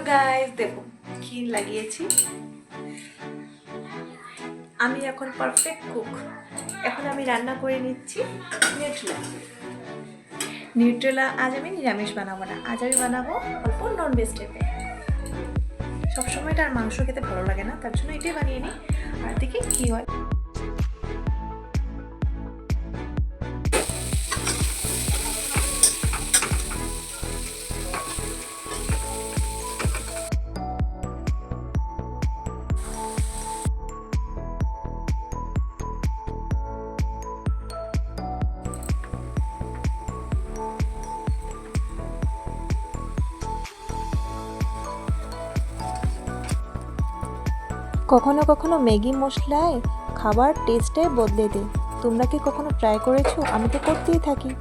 Guys দেখো কি লাগিয়েছি। আমি এখন পারফেক্ট কুক। এখন আমি রান্না করে নিচ্ছি নিউট্রেলা। আজ আমি নিরামিষ বানাবো না, আজ আমি বানাবো অল্প নন ভেজ টাইপে। সবসময় তার মাংস খেতে ভালো লাগে না, তার জন্য এটাই বানিয়ে নিই। আর দেখি কি হয়। কখনো কখনো ম্যাগি মশলায় খাবার টেস্টটাই বদলে দেয়। তোমরা কি কখনো ট্রাই করেছো? আমি তো করতেই থাকি।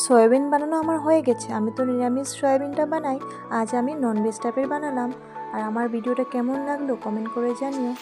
সয়াবিন বানানো আমার হয়ে গেছে। আমি তো নিরামিষ সয়াবিনটা বানাই, আজ আমি ননভেজ টাইপের বানালাম। আর আমার ভিডিওটা কেমন লাগলো কমেন্ট করে জানিও।